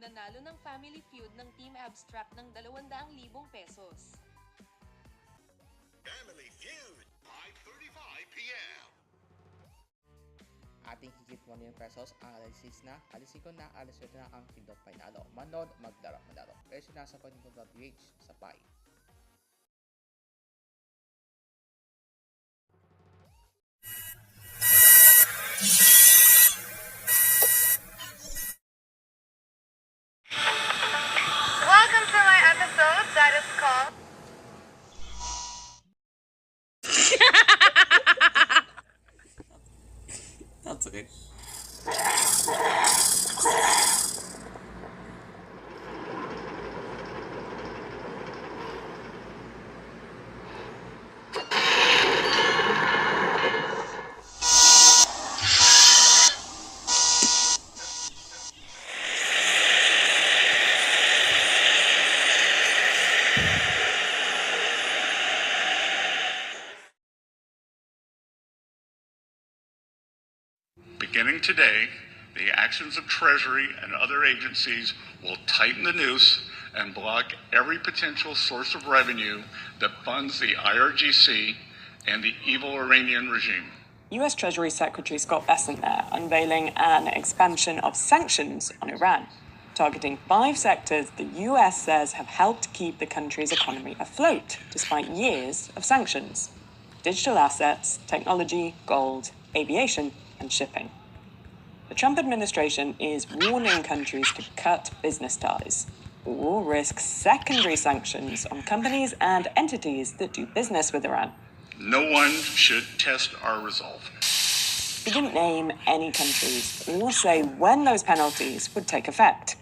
nanalo ng Family Feud ng Team Abstract ng 200,000 pesos. Family Feud, 5:35 p.m. Ating higit 1 million pesos ang alas 6 na, alas 5 na, alas 7 na ang Kingdom Finalo. Manood, maglaro. Pero sinasa Paningkong.ph sa PAI. Welcome to my episode that is called That's okay. Beginning today, the actions of Treasury and other agencies will tighten the noose and block every potential source of revenue that funds the IRGC and the evil Iranian regime. US Treasury Secretary Scott Bessent there unveiling an expansion of sanctions on Iran, targeting 5 sectors the US says have helped keep the country's economy afloat despite years of sanctions: digital assets, technology, gold, aviation, and shipping. The Trump administration is warning countries to cut business ties or risk secondary sanctions on companies and entities that do business with Iran. No one should test our resolve. He didn't name any countries or say when those penalties would take effect.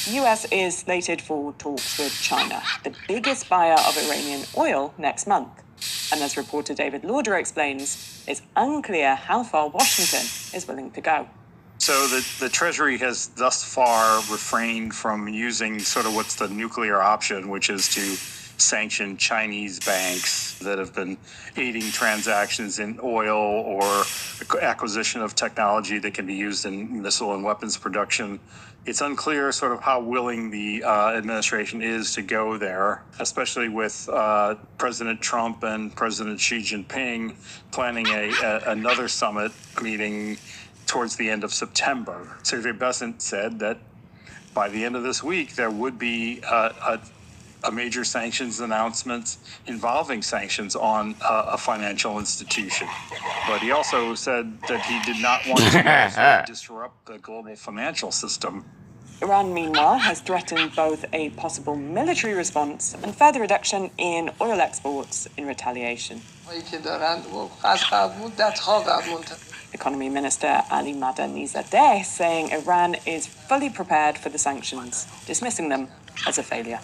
The US is slated for talks with China, the biggest buyer of Iranian oil, next month. And as reporter David Lauder explains, it's unclear how far Washington is willing to go. So the Treasury has thus far refrained from using sort of what's the nuclear option, which is to sanction Chinese banks that have been aiding transactions in oil or acquisition of technology that can be used in missile and weapons production. It's unclear sort of how willing the administration is to go there, especially with President Trump and President Xi Jinping planning another summit meeting towards the end of September. Secretary Bessent said that by the end of this week, there would be a major sanctions announcement involving sanctions on a financial institution. But he also said that he did not want to disrupt the global financial system. Iran, meanwhile, has threatened both a possible military response and further reduction in oil exports in retaliation. Economy Minister Ali Madanizadeh saying Iran is fully prepared for the sanctions, dismissing them as a failure.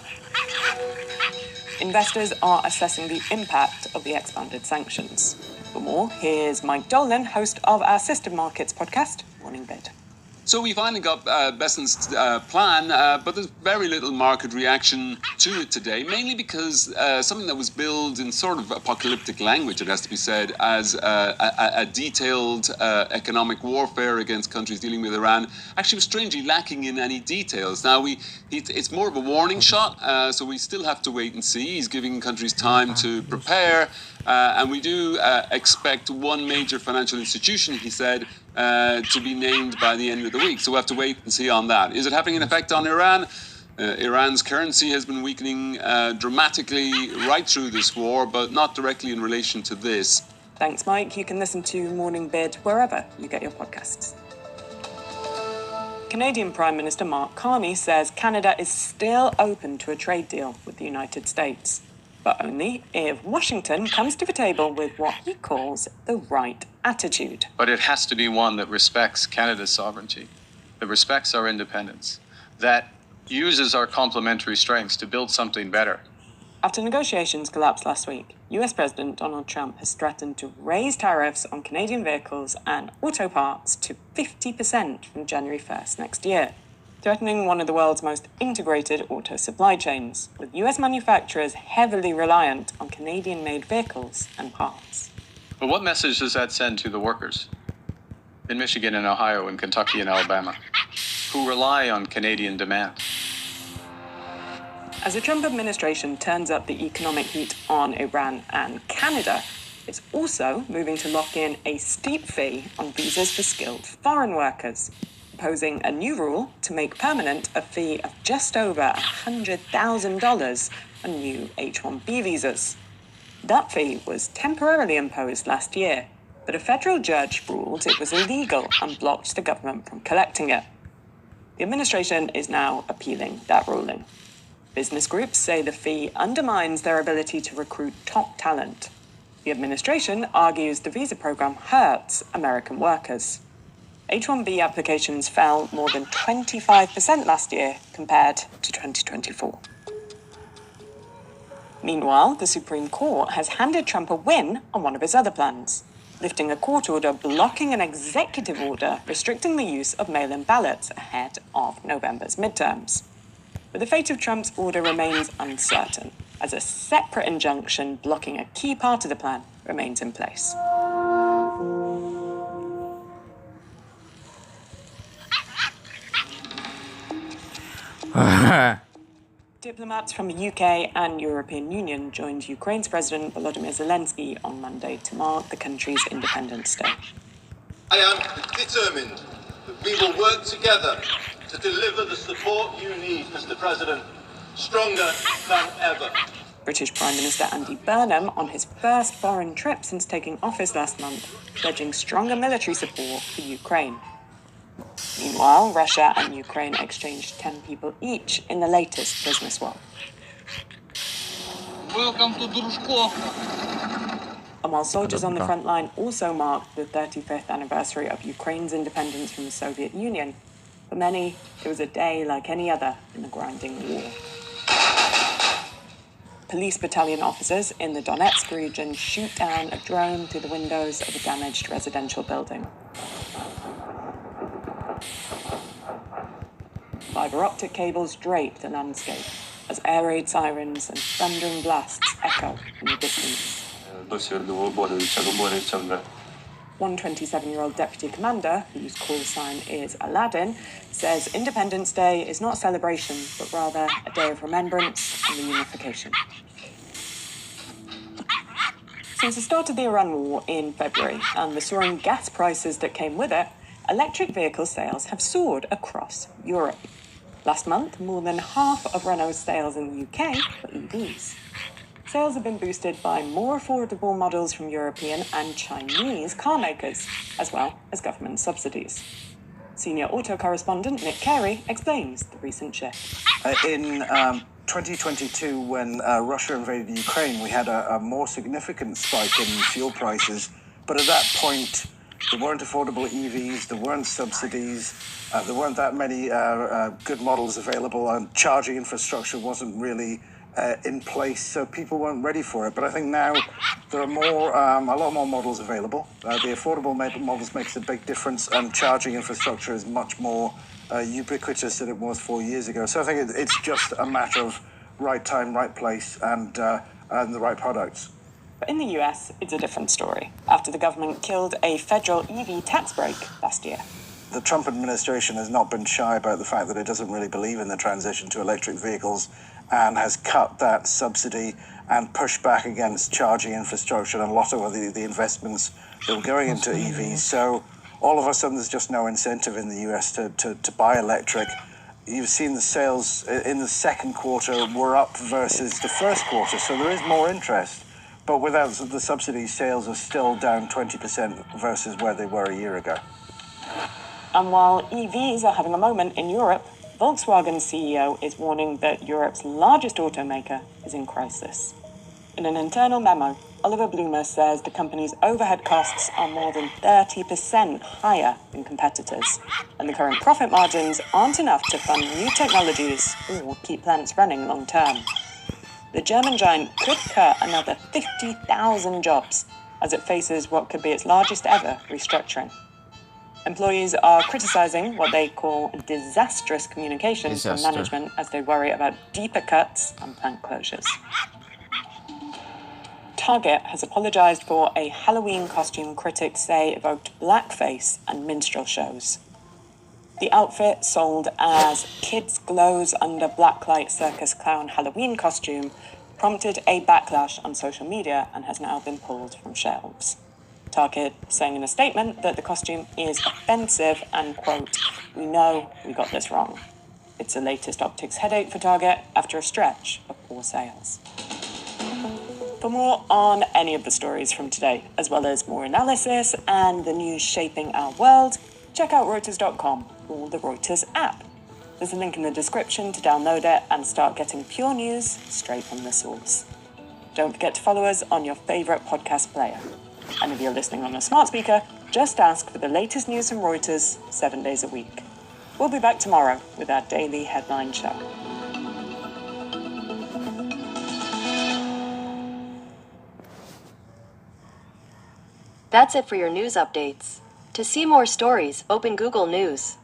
Investors are assessing the impact of the expanded sanctions. For more, here's Mike Dolan, host of our Sister Markets podcast, Morning Bid. So we finally got Bessent's plan, but there's very little market reaction to it today, mainly because something that was billed in sort of apocalyptic language, it has to be said, as a detailed economic warfare against countries dealing with Iran, actually was strangely lacking in any details. Now, it's more of a warning shot, so we still have to wait and see. He's giving countries time to prepare, and we do expect one major financial institution, he said, to be named by the end of the week. So we'll have to wait and see on that. Is it having an effect on Iran? Iran's currency has been weakening dramatically right through this war, but not directly in relation to this. Thanks, Mike. You can listen to Morning Bid wherever you get your podcasts. Canadian Prime Minister Mark Carney says Canada is still open to a trade deal with the United States, but only if Washington comes to the table with what he calls the right attitude. But it has to be one that respects Canada's sovereignty, that respects our independence, that uses our complementary strengths to build something better. After negotiations collapsed last week, US President Donald Trump has threatened to raise tariffs on Canadian vehicles and auto parts to 50% from January 1st next year, threatening one of the world's most integrated auto supply chains, with US manufacturers heavily reliant on Canadian-made vehicles and parts. But what message does that send to the workers in Michigan and Ohio and Kentucky and Alabama? who rely on Canadian demand. As the Trump administration turns up the economic heat on Iran and Canada, it's also moving to lock in a steep fee on visas for skilled foreign workers, imposing a new rule to make permanent a fee of just over $100,000 on new H-1B visas. That fee was temporarily imposed last year, but a federal judge ruled it was illegal and blocked the government from collecting it. The administration is now appealing that ruling. Business groups say the fee undermines their ability to recruit top talent. The administration argues the visa program hurts American workers. H-1B applications fell more than 25% last year compared to 2024. Meanwhile, the Supreme Court has handed Trump a win on one of his other plans, lifting a court order blocking an executive order restricting the use of mail-in ballots ahead of November's midterms. But the fate of Trump's order remains uncertain, as a separate injunction blocking a key part of the plan remains in place. Diplomats from the UK and European Union joined Ukraine's President Volodymyr Zelensky on Monday to mark the country's Independence Day. I am determined that we will work together to deliver the support you need, Mr. President, stronger than ever. British Prime Minister Andy Burnham on his first foreign trip since taking office last month, pledging stronger military support for Ukraine. Meanwhile, Russia and Ukraine exchanged 10 people each in the latest prisoner swap. Welcome to Drushko. And while soldiers on the front line also marked the 35th anniversary of Ukraine's independence from the Soviet Union, for many, it was a day like any other in the grinding war. Police battalion officers in the Donetsk region shoot down a drone through the windows of a damaged residential building. Fiber optic cables drape the landscape as air raid sirens and thundering blasts echo in the distance. One 27-year-old deputy commander, whose call sign is Aladdin, says Independence Day is not a celebration, but rather a day of remembrance and reunification. Since the start of the Iran war in February and the soaring gas prices that came with it, electric vehicle sales have soared across Europe. Last month, more than half of Renault's sales in the UK were EVs. Sales have been boosted by more affordable models from European and Chinese car makers, as well as government subsidies. Senior auto correspondent Nick Carey explains the recent shift. In 2022, when Russia invaded Ukraine, we had a more significant spike in fuel prices. But at that point, there weren't affordable EVs, there weren't subsidies, there weren't that many good models available, and charging infrastructure wasn't really in place, so people weren't ready for it. But I think now there are a lot more models available. The affordable models makes a big difference, and charging infrastructure is much more ubiquitous than it was 4 years ago. So I think it's just a matter of right time, right place, and the right products. But in the US, it's a different story, after the government killed a federal EV tax break last year. The Trump administration has not been shy about the fact that it doesn't really believe in the transition to electric vehicles and has cut that subsidy and pushed back against charging infrastructure and a lot of the investments that were going into EVs. So all of a sudden, there's just no incentive in the US to buy electric. You've seen the sales in the second quarter were up versus the first quarter, so there is more interest. But without the subsidy, sales are still down 20% versus where they were a year ago. And while EVs are having a moment in Europe, Volkswagen's CEO is warning that Europe's largest automaker is in crisis. In an internal memo, Oliver Blumer says the company's overhead costs are more than 30% higher than competitors, and the current profit margins aren't enough to fund new technologies or keep plants running long term. The German giant could cut another 50,000 jobs as it faces what could be its largest ever restructuring. Employees are criticizing what they call disastrous communications from management as they worry about deeper cuts and plant closures. Target has apologized for a Halloween costume critics say evoked blackface and minstrel shows. The outfit, sold as Kids Glows Under Blacklight Circus Clown Halloween costume, prompted a backlash on social media and has now been pulled from shelves. Target saying in a statement that the costume is offensive and, quote, "We know we got this wrong." It's the latest optics headache for Target after a stretch of poor sales. For more on any of the stories from today, as well as more analysis and the news shaping our world, check out Reuters.com or the Reuters app. There's a link in the description to download it and start getting pure news straight from the source. Don't forget to follow us on your favourite podcast player. And if you're listening on a smart speaker, just ask for the latest news from Reuters 7 days a week. We'll be back tomorrow with our daily headline show. That's it for your news updates. To see more stories, open Google News.